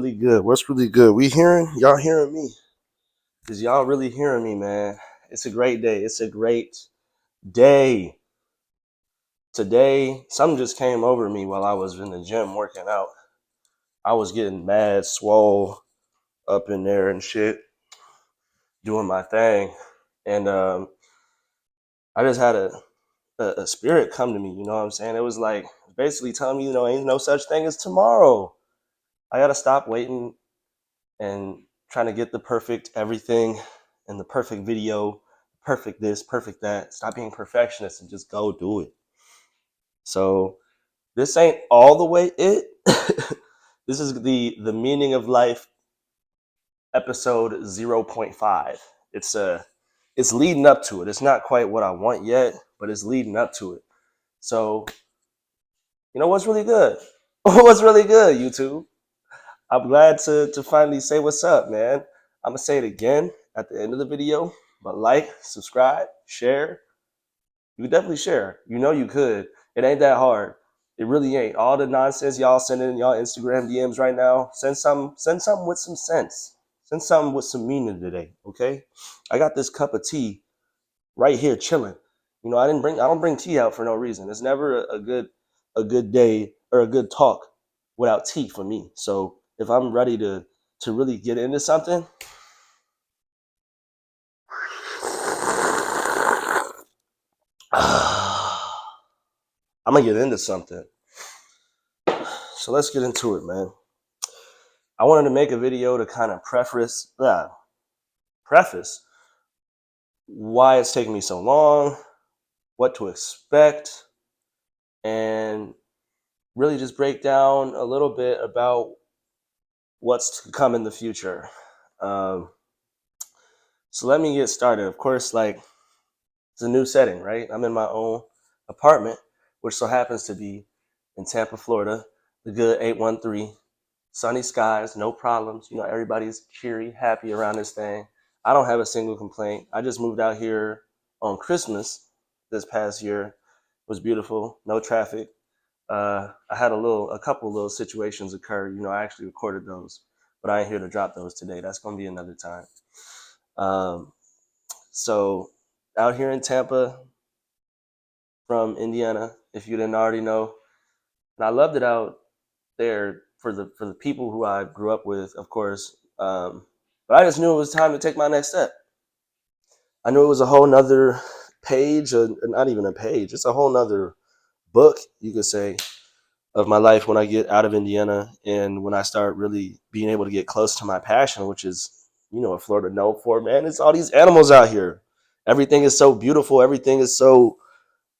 really good? What's really good? Y'all hearing me? Is y'all really hearing me, man? It's a great day. It's a great day. Today, something just came over me while I was in the gym working out. I was getting mad, swole up in there and shit, doing my thing. And I just had a spirit come to me, you know what I'm saying? It was like basically telling me, ain't no such thing as tomorrow. I gotta stop waiting and trying to get the perfect everything and the perfect video, perfect this, perfect that. Stop being perfectionist and just go do it. So this ain't all the way it. This is the meaning of life episode 0.5. It's leading up to it. It's not quite what I want yet, but it's leading up to it. So, what's really good? What's really good, YouTube? I'm glad to finally say what's up, man. I'm gonna say it again at the end of the video, but like, subscribe, share. You could definitely share. You could. It ain't that hard. It really ain't. All the nonsense y'all sending in y'all Instagram DMs right now, send something with some sense. Send something with some meaning today, okay? I got this cup of tea right here chilling. I don't bring tea out for no reason. It's never a good day or a good talk without tea for me. So if I'm ready to really get into something, I'm gonna get into something. So let's get into it, man. I wanted to make a video to kind of preface why it's taking me so long, what to expect, and really just break down a little bit about what's to come in the future. So let me get started. Of course, it's a new setting, right? I'm in my own apartment, which so happens to be in Tampa, Florida, the good 813. Sunny skies, no problems. Everybody's cheery, happy around this thing. I don't have a single complaint. I just moved out here on Christmas this past year. It was beautiful, no traffic. I had a couple little situations occur. I actually recorded those, but I ain't here to drop those today. That's gonna be another time. So out here in Tampa from Indiana, if you didn't already know, and I loved it out there for the people who I grew up with, of course. But I just knew it was time to take my next step. I knew it was a whole nother page, or not even a page. It's a whole nother book, you could say, of my life when I get out of Indiana and when I start really being able to get close to my passion, which is, what Florida known for, man. It's all these animals out here. Everything is so beautiful. Everything is so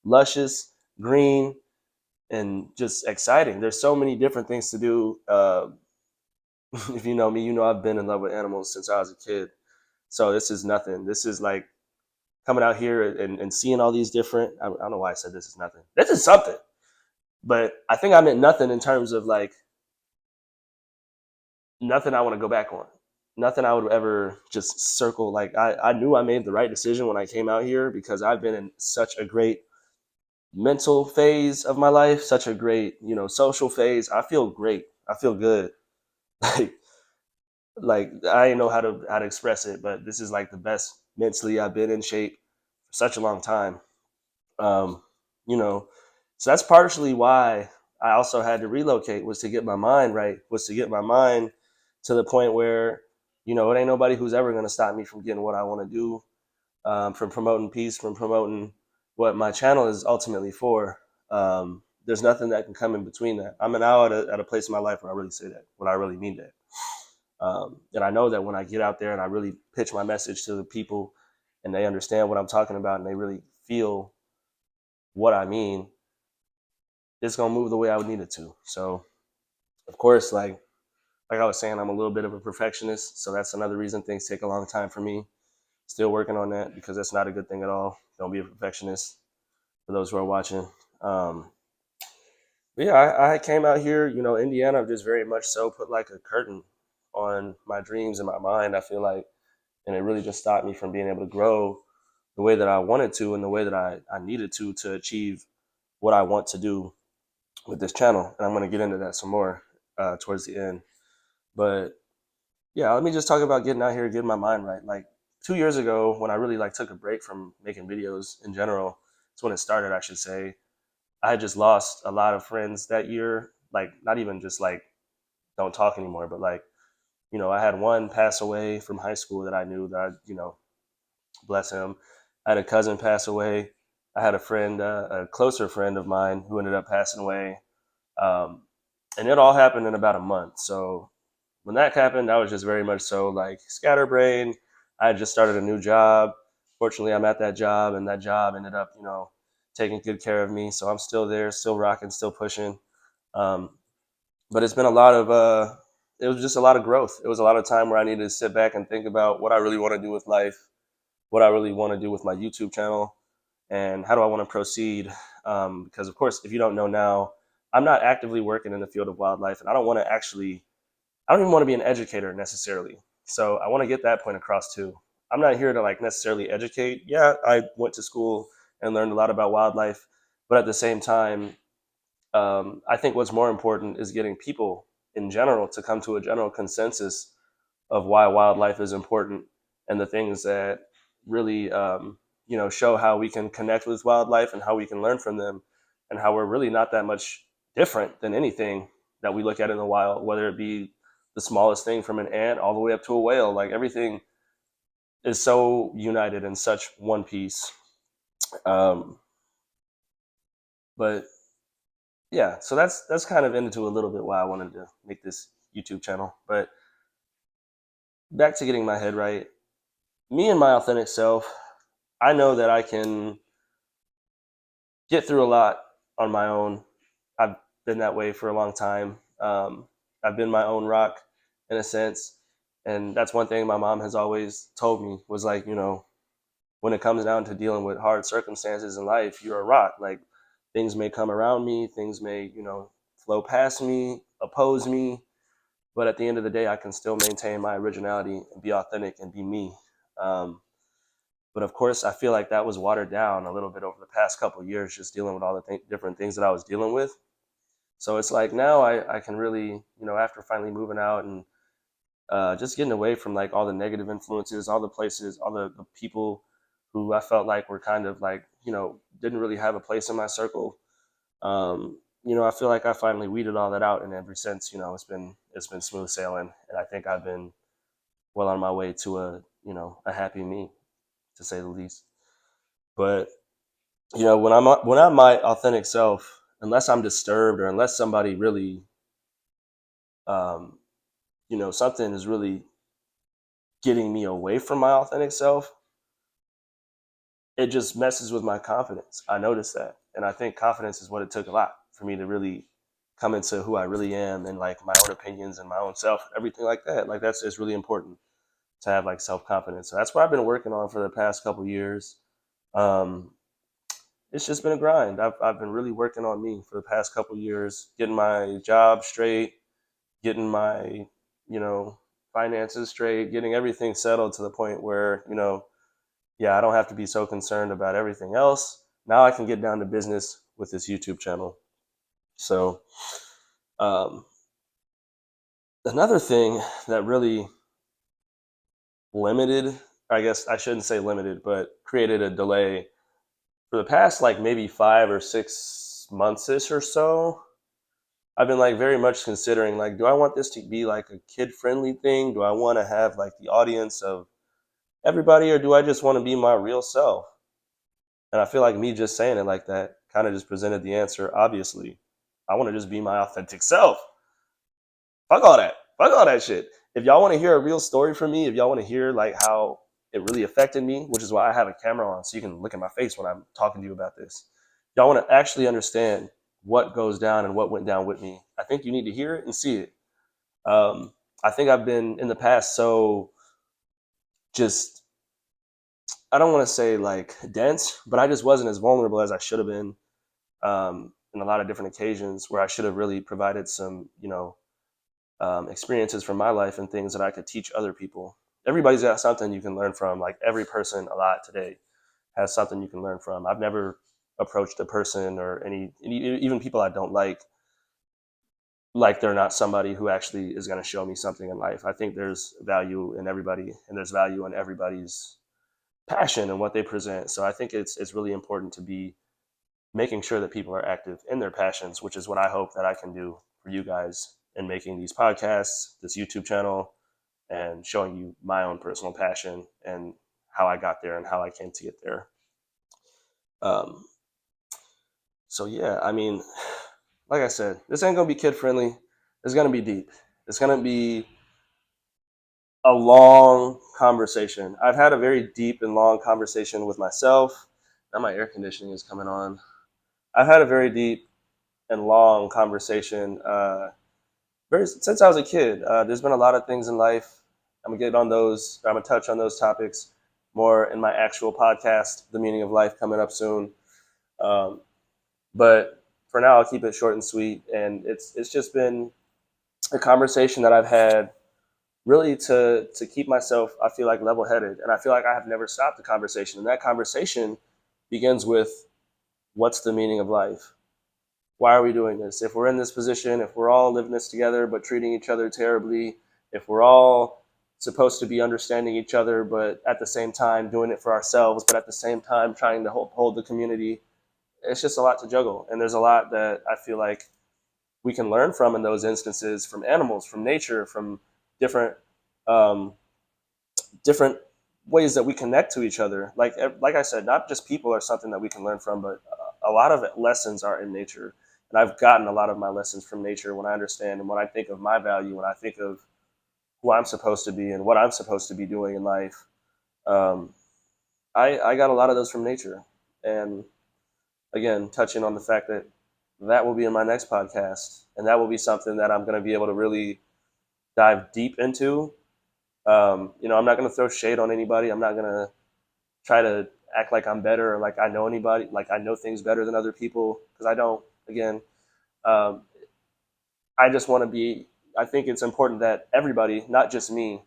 luscious, green, and just exciting. There's so many different things to do. If you know me, I've been in love with animals since I was a kid. So this is nothing. This is like coming out here and seeing all these different. I don't know why I said this is nothing. This is something. But I think I meant nothing in terms of like nothing I want to go back on. Nothing I would ever just circle. Like I knew I made the right decision when I came out here because I've been in such a great mental phase of my life, such a great, social phase. I feel great. I feel good. Like like I didn't know how to express it, but this is like the best mentally I've been in shape for such a long time. Um, you know, so that's partially why I also had to relocate, was to get my mind right, was to get my mind to the point where, it ain't nobody who's ever gonna stop me from getting what I want to do, from promoting peace, from promoting what my channel is ultimately for. There's nothing that can come in between that. I'm now at a place in my life where I really say that, when I really mean that. And I know that when I get out there and I really pitch my message to the people and they understand what I'm talking about and they really feel what I mean, it's gonna move the way I would need it to. So, of course, like I was saying, I'm a little bit of a perfectionist, so that's another reason things take a long time for me. Still working on that because that's not a good thing at all. Don't be a perfectionist. For those who are watching, but yeah, I came out here, Indiana, just very much so put like a curtain on my dreams and my mind. I feel like, and it really just stopped me from being able to grow the way that I wanted to and the way that I needed to achieve what I want to do with this channel. And I'm going to get into that some more towards the end. But yeah, let me just talk about getting out here, getting my mind right. Like 2 years ago, when I really like took a break from making videos in general, it's when it started, I should say. I had just lost a lot of friends that year. Like not even just like don't talk anymore, but like I had one pass away from high school that I knew that bless him. I had a cousin pass away. I had a friend, a closer friend of mine, who ended up passing away. Um, and it all happened in about a month. So when that happened, I was just very much so like scatterbrained. I had just started a new job. Fortunately, I'm at that job, and that job ended up, taking good care of me. So I'm still there, still rocking, still pushing. Um, but it's been a lot of, it was just a lot of growth. It was a lot of time where I needed to sit back and think about what I really want to do with life, what I really want to do with my YouTube channel, and how do I want to proceed. Because, of course, if you don't know now, I'm not actively working in the field of wildlife, and I don't even want to be an educator necessarily. So I want to get that point across too. I'm not here to like necessarily educate. Yeah, I went to school and learned a lot about wildlife, but at the same time, I think what's more important is getting people in general to come to a general consensus of why wildlife is important and the things that really, show how we can connect with wildlife and how we can learn from them and how we're really not that much different than anything that we look at in the wild, whether it be the smallest thing from an ant all the way up to a whale. Like everything is so united in such one piece. Um, but yeah, so that's kind of into a little bit why I wanted to make this YouTube channel. But back to getting my head right. Me and my authentic self, I know that I can get through a lot on my own. I've been that way for a long time. I've been my own rock in a sense. And that's one thing my mom has always told me was like, when it comes down to dealing with hard circumstances in life, you're a rock. Like things may come around me, things may, flow past me, oppose me. But at the end of the day, I can still maintain my originality and be authentic and be me. Um, But of course, I feel like that was watered down a little bit over the past couple of years, just dealing with all the different things that I was dealing with. So it's like now I can really, after finally moving out and just getting away from like all the negative influences, all the places, all the people who I felt like were kind of like, didn't really have a place in my circle. I feel like I finally weeded all that out, and ever since, it's been smooth sailing, and I think I've been well on my way to a happy me, to say the least. But when I'm my authentic self, unless I'm disturbed or unless somebody really, um, something is really getting me away from my authentic self, it just messes with my confidence. I noticed that, and I think confidence is what it took a lot for me to really come into who I really am and like my own opinions and my own self, everything like that. Like that's it's really important to have like self confidence. So that's what I've been working on for the past couple years. Um, it's just been a grind. I've been really working on me for the past couple years, getting my job straight, getting my you know finances straight, getting everything settled to the point where yeah, I don't have to be so concerned about everything else. Now I can get down to business with this YouTube channel. So um, another thing that really limited, I guess I shouldn't say limited, but created a delay for the past like maybe 5 or 6 months ish or so. I've been like very much considering like, do I want this to be like a kid friendly thing? Do I want to have like the audience of everybody, or do I just want to be my real self? And I feel like me just saying it like that kind of just presented the answer. Obviously, I want to just be my authentic self. Fuck all that. Fuck all that shit. If y'all want to hear a real story from me, if y'all want to hear like how it really affected me, which is why I have a camera on so you can look at my face when I'm talking to you about this. Y'all want to actually understand what goes down and what went down with me. I think you need to hear it and see it. Um, I think I've been in the past so just I don't want to say like dense, but I just wasn't as vulnerable as I should have been in a lot of different occasions where I should have really provided some experiences from my life and things that I could teach other people. Everybody's got something you can learn from. Like every person alive today has something you can learn from. I've never approached a person or any even people I don't like like they're not somebody who actually is going to show me something in life. I think there's value in everybody, and there's value in everybody's passion and what they present. So I think it's really important to be making sure that people are active in their passions, which is what I hope that I can do for you guys in making these podcasts, this YouTube channel, and showing you my own personal passion and how I got there and how I came to get there. Um, so yeah, I mean, like I said, this ain't gonna be kid friendly. It's gonna be deep. It's gonna be a long conversation. I've had a very deep and long conversation with myself. Now my air conditioning is coming on. I've had a very deep and long conversation since I was a kid. There's been a lot of things in life. I'm gonna get on those. I'm gonna touch on those topics more in my actual podcast, The Meaning of Life, coming up soon. Um, but for now, I'll keep it short and sweet. And it's just been a conversation that I've had really to keep myself, I feel like, level headed, and I feel like I have never stopped the conversation. And that conversation begins with, what's the meaning of life? Why are we doing this? If we're in this position, if we're all living this together but treating each other terribly, if we're all supposed to be understanding each other but at the same time doing it for ourselves, but at the same time trying to hold the community, it's just a lot to juggle. And there's a lot that I feel like we can learn from in those instances, from animals, from nature, from different um, different ways that we connect to each other. Like I said, not just people are something that we can learn from, but a lot of lessons are in nature. And I've gotten a lot of my lessons from nature when I understand and when I think of my value, when I think of who I'm supposed to be and what I'm supposed to be doing in life. Um, I got a lot of those from nature. And again, touching on the fact that that will be in my next podcast, and that will be something that I'm going to be able to really dive deep into. I'm not going to throw shade on anybody. I'm not going to try to act like I'm better or like I know anybody, like I know things better than other people, because I don't. Again, um, I just want to be. I think it's important that everybody, not just me,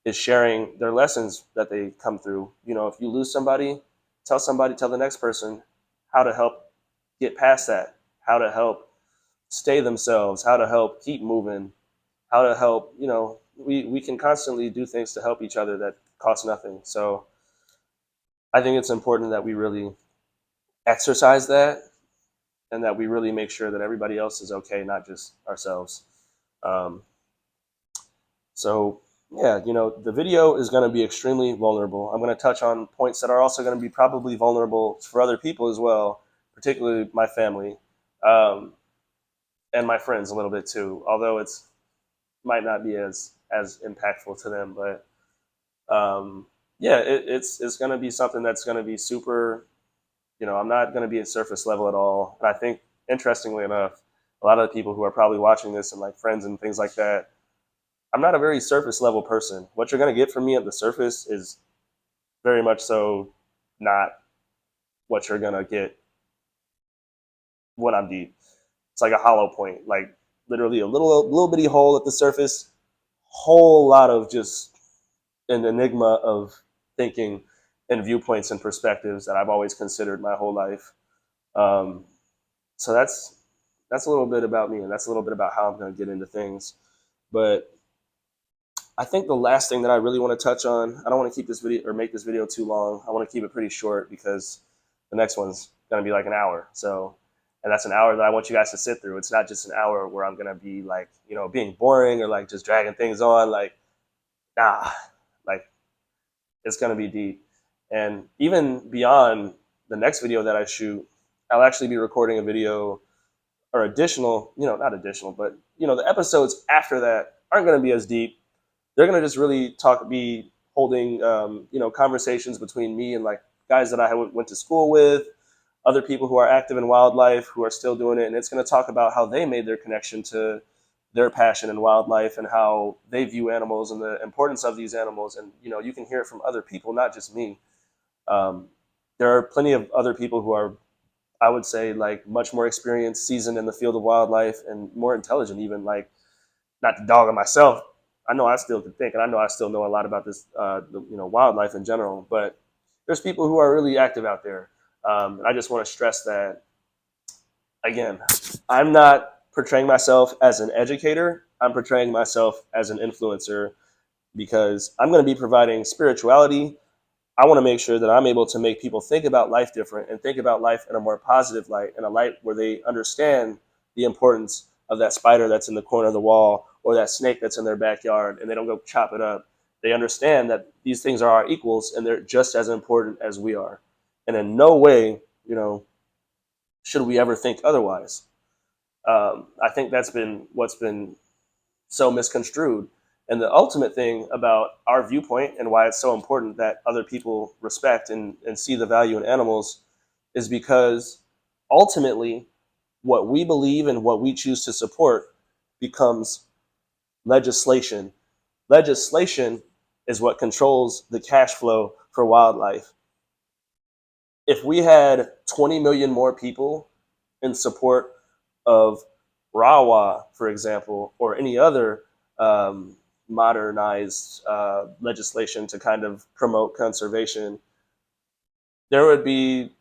is sharing their lessons that they come through. If you lose somebody, tell the next person how to help get past that, how to help stay themselves, how to help keep moving, how to help. We can constantly do things to help each other that cost nothing. So I think it's important that we really exercise that, and that we really make sure that everybody else is okay, not just ourselves. Um, so yeah, the video is going to be extremely vulnerable. I'm going to touch on points that are also going to be probably vulnerable for other people as well, particularly my family, and my friends a little bit too. Although it's might not be as impactful to them, but yeah, it's going to be something that's going to be super. I'm not going to be at surface level at all. And I think, interestingly enough, a lot of the people who are probably watching this and like friends and things like that, I'm not a very surface level person. What you're going to get from me at the surface is very much so not what you're going to get when I'm deep. It's like a hollow point, like literally a little bitty hole at the surface, whole lot of just an enigma of thinking and viewpoints and perspectives that I've always considered my whole life. Um, so that's a little bit about me, and that's a little bit about how I'm going to get into things. But I think the last thing that I really want to touch on, I don't want to keep this video or make this video too long. I want to keep it pretty short because the next one's going to be like an hour. So, and that's an hour that I want you guys to sit through. It's not just an hour where I'm going to be like, being boring or like just dragging things on. Like, nah, like it's going to be deep. And even beyond the next video that I shoot, I'll actually be recording a video or additional, not additional, but the episodes after that aren't going to be as deep. They're going to just really be holding, conversations between me and like guys that I went to school with, other people who are active in wildlife who are still doing it. And it's going to talk about how they made their connection to their passion in wildlife and how they view animals and the importance of these animals. And, you can hear it from other people, not just me. Um, there are plenty of other people who are, I would say, like much more experienced, seasoned in the field of wildlife and more intelligent, even. Like, not to dog on myself. I know I still can think, and I know I still know a lot about this, wildlife in general. But there's people who are really active out there, and I just want to stress that again. I'm not portraying myself as an educator. I'm portraying myself as an influencer because I'm going to be providing spirituality. I want to make sure that I'm able to make people think about life different and think about life in a more positive light, in a light where they understand the importance of that spider that's in the corner of the wall or that snake that's in their backyard, and they don't go chop it up. They understand that these things are our equals and they're just as important as we are. And in no way, should we ever think otherwise. I think that's been what's been so misconstrued. And the ultimate thing about our viewpoint and why it's so important that other people respect and see the value in animals is because ultimately what we believe and what we choose to support becomes legislation. Legislation is what controls the cash flow for wildlife. If we had 20 million more people in support of RAWA, for example, or any other modernized legislation to kind of promote conservation, there would be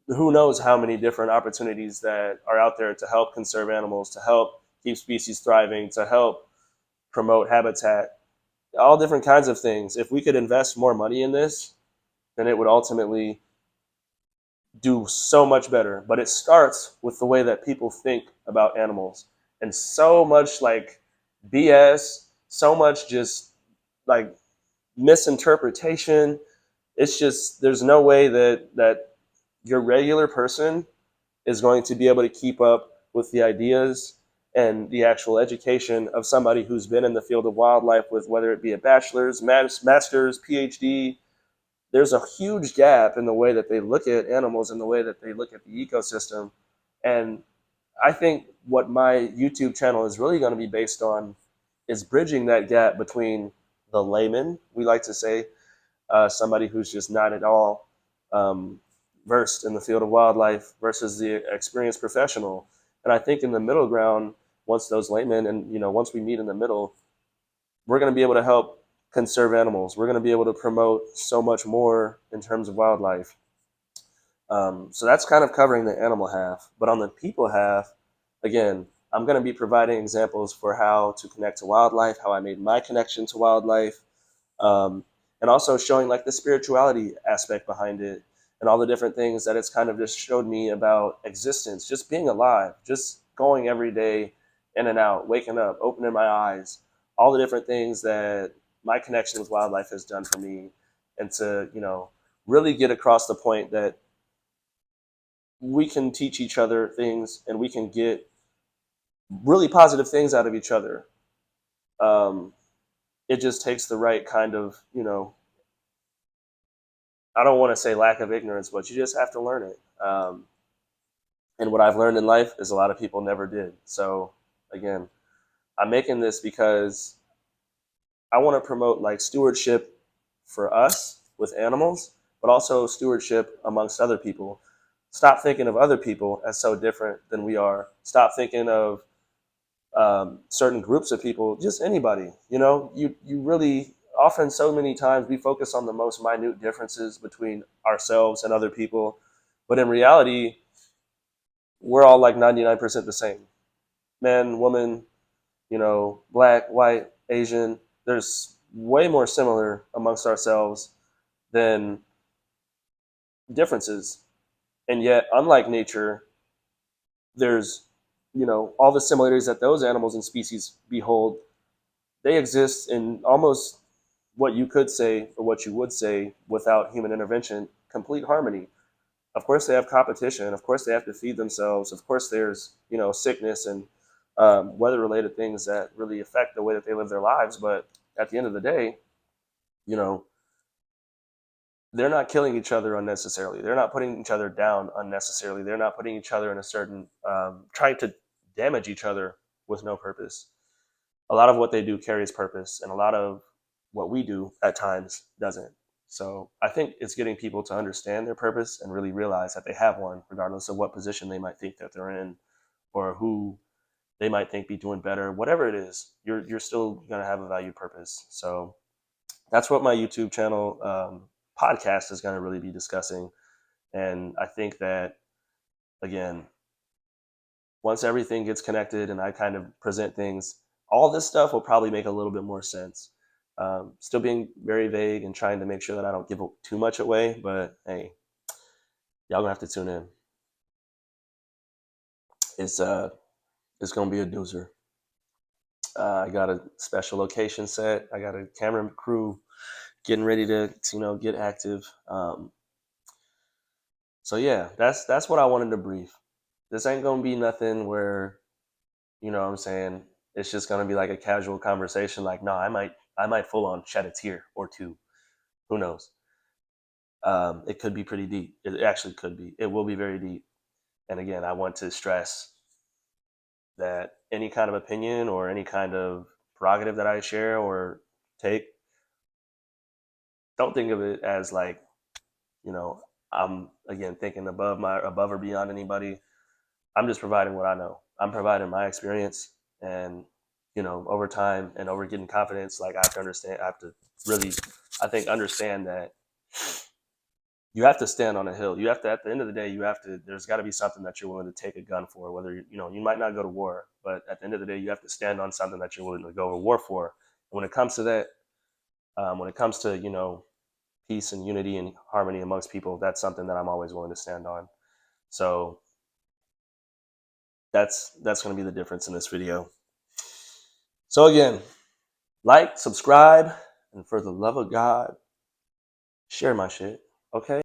who knows how many different opportunities that are out there to help conserve animals, to help keep species thriving, to help promote habitat, all different kinds of things. If we could invest more money in this, then it would ultimately do so much better. But it starts with the way that people think about animals. And so much like BS, so much just like misinterpretation. It's just there's no way that your regular person is going to be able to keep up with the ideas and the actual education of somebody who's been in the field of wildlife with whether it be a bachelor's, master's, PhD. There's a huge gap in the way that they look at animals and the way that they look at the ecosystem. And I think what my YouTube channel is really going to be based on is bridging that gap between the layman, we like to say, somebody who's just not at all um, versed in the field of wildlife versus the experienced professional. And I think in the middle ground, once those laymen and once we meet in the middle, we're going to be able to help conserve animals. We're going to be able to promote so much more in terms of wildlife. So that's kind of covering the animal half. But on the people half, again, I'm going to be providing examples for how to connect to wildlife, how I made my connection to wildlife, um, and also showing like the spirituality aspect behind it and all the different things that it's kind of just showed me about existence, just being alive, just going every day in and out, waking up, opening my eyes, all the different things that my connection with wildlife has done for me, and to really get across the point that we can teach each other things and we can get really positive things out of each other. Um, it just takes the right kind of, I don't want to say lack of ignorance, but you just have to learn it. And what I've learned in life is a lot of people never did. So again, I'm making this because I want to promote like stewardship for us with animals, but also stewardship amongst other people. Stop thinking of other people as so different than we are. Stop thinking of certain groups of people, just anybody. You really often so many times we focus on the most minute differences between ourselves and other people, but in reality, we're all like 99% the same. Man, woman, black, white, Asian. There's way more similar amongst ourselves than differences. And yet, unlike nature, there's, all the similarities that those animals and species behold, they exist in almost what you could say or what you would say without human intervention, complete harmony. Of course, they have competition. Of course, they have to feed themselves. Of course, there's sickness and weather-related things that really affect the way that they live their lives. But at the end of the day, you know, they're not killing each other unnecessarily. They're not putting each other down unnecessarily. They're not putting each other in a certain trying to damage each other with no purpose. A lot of what they do carries purpose, and a lot of what we do at times doesn't. So I think it's getting people to understand their purpose and really realize that they have one, regardless of what position they might think that they're in or who they might think be doing better. Whatever it is, you're still going to have a valued purpose. So that's what my YouTube channel podcast is going to really be discussing. And I think that, again, once everything gets connected and I kind of present things, all this stuff will probably make a little bit more sense. Still being very vague and trying to make sure that I don't give too much away, but hey, y'all gonna have to tune in. It's uh, it's gonna be a doozer. I got a special location set. I got a camera crew getting ready to get active. So yeah, that's what I wanted to brief. This ain't gonna be nothing where what I'm saying, it's just gonna be like a casual conversation. Like, no, I might full on shed a tear or two. Who knows? It could be pretty deep. It actually could be. It will be very deep. And again, I want to stress that any kind of opinion or any kind of prerogative that I share or take, don't think of it as like, you know, I'm again thinking above or beyond anybody. I'm just providing what I know. I'm providing my experience, and over time and over getting confidence, like I have to understand. I have to really, I think, understand that you have to stand on a hill. You have to, at the end of the day, you have to. There's got to be something that you're willing to take a gun for. Whether you might not go to war, but at the end of the day, you have to stand on something that you're willing to go to war for. And when it comes to that, when it comes to peace and unity and harmony amongst people, that's something that I'm always willing to stand on. So that's going to be the difference in this video. So again, like, subscribe, and for the love of God, share my shit. Okay?